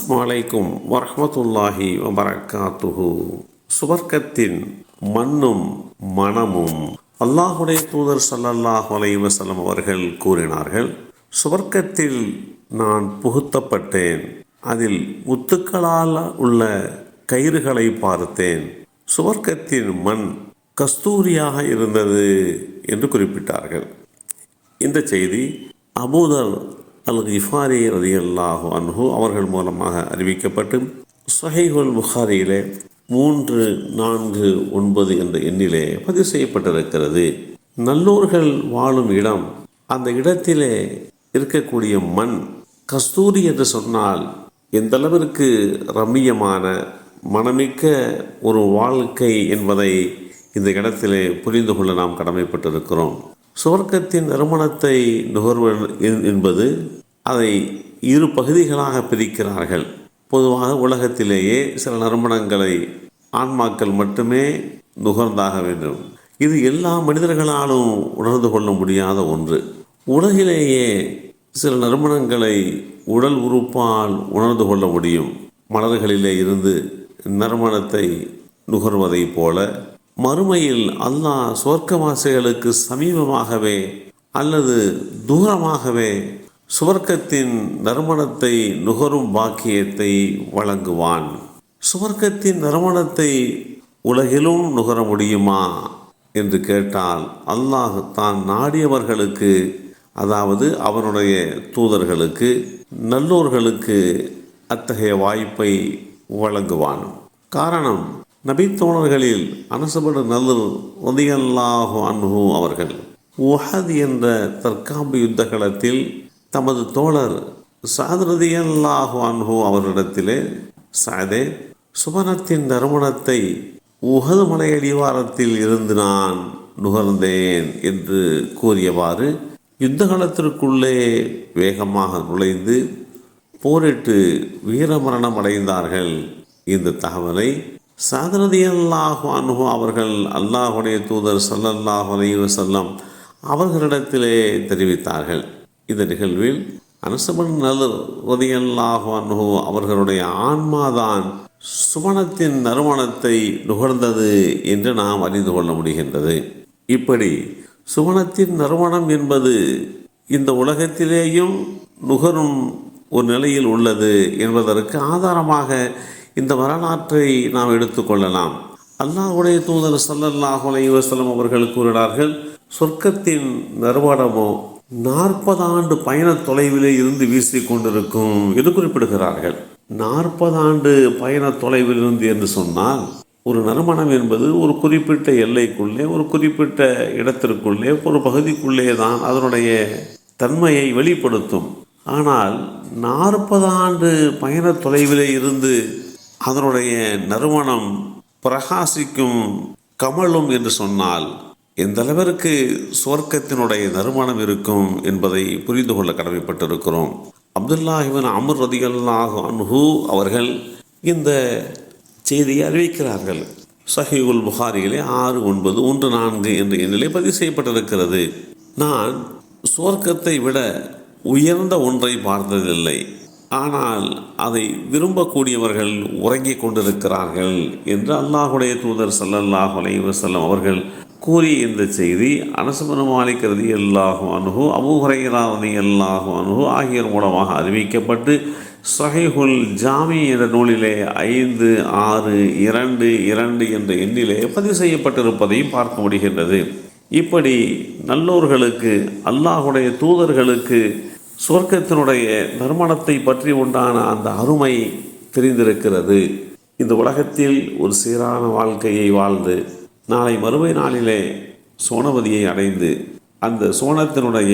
அஸ்ஸலாமு அலைக்கும் வரஹ்மத்துல்லாஹி வபரகாத்துஹு. சுவர்க்கத்தின் மண்ணும் மனமும். அல்லாஹுடைய தூதர் ஸல்லல்லாஹு அலைஹி வஸல்லம் அவர்கள் கூறினார்கள், சுவர்க்கத்தில் நான் புகுத்தப்பட்டேன், அதில் முத்துக்களால் உள்ள கயிறுகளை பார்த்தேன், சுவர்க்கத்தின் மண் கஸ்தூரியாக இருந்தது என்று குறிப்பிட்டார்கள். இந்த செய்தி அபூதர் அல்-கிஃபாரி ரலியல்லாஹு அன்ஹு அவர்கள் மூலமாக அறிவிக்கப்பட்டு ஸஹீஹுல் புகாரியிலே 349 என்ற எண்ணிலே பதிவு செய்யப்பட்டிருக்கிறது. நல்லோர்கள் வாழும் இடம், அந்த இடத்திலே இருக்கக்கூடிய மண் கஸ்தூரி என்று சொன்னால் எந்த அளவிற்கு ரம்மியமான மனமிக்க ஒரு வாழ்க்கை என்பதை இந்த இடத்திலே புரிந்து கொள்ள நாம் கடமைப்பட்டிருக்கிறோம். சுவர்க்கத்தின் நறுமணத்தை நுகர்வது என்பது, அதை இரு பகுதிகளாக பிரிக்கிறார்கள். பொதுவாக உலகத்திலேயே சில நறுமணங்களை ஆன்மாக்கள் மட்டுமே நுகர்ந்தாக வேண்டும். இது எல்லா மனிதர்களாலும் உணர்ந்து கொள்ள முடியாத ஒன்று. உலகிலேயே சில நறுமணங்களை உடல் உறுப்பால் உணர்ந்து கொள்ள முடியும். மலர்களிலே இருந்து நறுமணத்தை நுகர்வதை போல மறுமையில் அல்லாஹ் சுவர்க்கவாசிகளுக்கு சமீபமாகவே அல்லது தூரமாகவே சுவர்க்கத்தின் நறுமணத்தை நுகரும் பாக்கியத்தை வழங்குவான். சுவர்க்கத்தின் நறுமணத்தை உலகிலும் நுகர முடியுமா என்று கேட்டால், அல்லாஹ் தான் நாடியவர்களுக்கு, அதாவது அவனுடைய தூதர்களுக்கு, நல்லோர்களுக்கு அத்தகைய வாய்ப்பை வழங்குவான். காரணம், நபித்தோழர்களில் அனஸ் பின் நத்ர் ரலியல்லாஹு அன்ஹு அவர்கள் உஹத் என்ற தற்காப்பு யுத்த களத்தில் தமது தோழர் ஸஅத் ரலியல்லாஹு அன்ஹு அவர்களிடத்திலே, ஸஅதே, சுவனத்தின் நறுமணத்தை உஹது மலையடிவாரத்தில் இருந்து நான் நுகர்ந்தேன் என்று கூறியவாறு யுத்த களத்திற்குள்ளே வேகமாக நுழைந்து போரிட்டு வீரமரணம் அடைந்தார்கள். இந்த தகவலை ஸஅத் ரலியல்லாஹு அன்ஹு அவர்கள் அல்லாஹுடைய தூதர் ஸல்லல்லாஹு அலைஹி வஸல்லம் அவர்களிடத்திலே தெரிவித்தார்கள். இந்த நிகழ்வில் அனஸ் பின் நத்ர் ரலியல்லாஹு அன்ஹு அவர்களுடைய ஆன்மாதான் சுவனத்தின் நறுமணத்தை நுகர்ந்தது என்று நாம் அறிந்து கொள்ள முடிகின்றது. இப்படி சுவனத்தின் நறுமணம் என்பது இந்த உலகத்திலேயும் நுகரும் ஒரு நிலையில் உள்ளது என்பதற்கு ஆதாரமாக இந்த வரலாற்றை நாம் எடுத்துக்கொள்ளலாம். அல்லாஹ்வுடைய தூதர் ஸல்லல்லாஹு அலைஹி வஸல்லம் அவர்கள் கூறினார்கள், சொர்க்கத்தின் நறுமணமோ 40 ஆண்டு பயண தொலைவிலே இருந்து வீசிக்கொண்டிருக்கும் என்று குறிப்பிடுகிறார்கள். 40 ஆண்டு பயண தொலைவில் இருந்து என்று சொன்னால், ஒரு நறுமணம் என்பது ஒரு குறிப்பிட்ட எல்லைக்குள்ளே, ஒரு குறிப்பிட்ட இடத்திற்குள்ளே, ஒரு பகுதிக்குள்ளே தான் அதனுடைய தன்மையை வெளிப்படுத்தும். ஆனால் 40 ஆண்டு பயண தொலைவிலே இருந்து அதனுடைய நறுமணம் பிரகாசிக்கும், கமலும் என்று சொன்னால் எந்த அளவிற்கு சுவர்க்கத்தினுடைய நறுமணம் இருக்கும் என்பதை புரிந்து கொள்ள கடமைப்பட்டிருக்கிறோம். அப்துல்லாஹ் இப்னு அம்ர் ரலியல்லாஹு அன்ஹு அவர்கள் இந்த செய்தியை அறிவிக்கிறார்கள். ஸஹீஹுல் புகாரியிலே 6914 என்ற எண்ணிலே பதிவு செய்யப்பட்டிருக்கிறது. நான் சுவர்க்கத்தை விட உயர்ந்த ஒன்றை பார்த்ததில்லை, ஆனால் அதை விரும்பக்கூடியவர்கள் உறங்கிக் கொண்டிருக்கிறார்கள் என்று அல்லாஹுடைய தூதர் ஸல்லல்லாஹு அலைஹி வஸல்லம் அவர்கள் கூறிய இந்த செய்தி அனஸ் பின் மாலிக் ரலியல்லாஹு அன்ஹு, அபூ ஹுரைரா ரலியல்லாஹு அன்ஹு ஆகியோர் மூலமாக அறிவிக்கப்பட்டு ஸஹீஹுல் ஜாமி என்ற நூலிலே 5622 என்ற எண்ணிலே பதிவு செய்யப்பட்டிருப்பதையும் பார்க்க முடிகின்றது. இப்படி நல்லோர்களுக்கு, அல்லாஹுடைய தூதர்களுக்கு சுவர்க்கத்தினுடைய நறுமணத்தை பற்றி உண்டான அந்த அருமை தெரிந்திருக்கிறது. இந்த உலகத்தில் ஒரு சீரான வாழ்க்கையை வாழ்ந்து நாளை மறுமை நாளிலே சோனபதியை அடைந்து அந்த சோனத்தினுடைய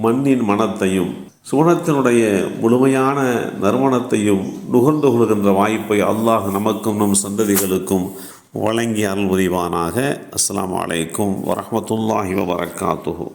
மண்ணின் மனத்தையும் சோனத்தினுடைய முழுமையான நறுமணத்தையும் நுகர்ந்து கொள்கின்ற வாய்ப்பை அல்லாஹ் நமக்கும் நம் சந்ததிகளுக்கும் வழங்கி அருள் புரிவானாக. அஸ்ஸலாமு அலைக்கும் வரஹ்மத்துல்லாஹி வபரகாத்துஹு.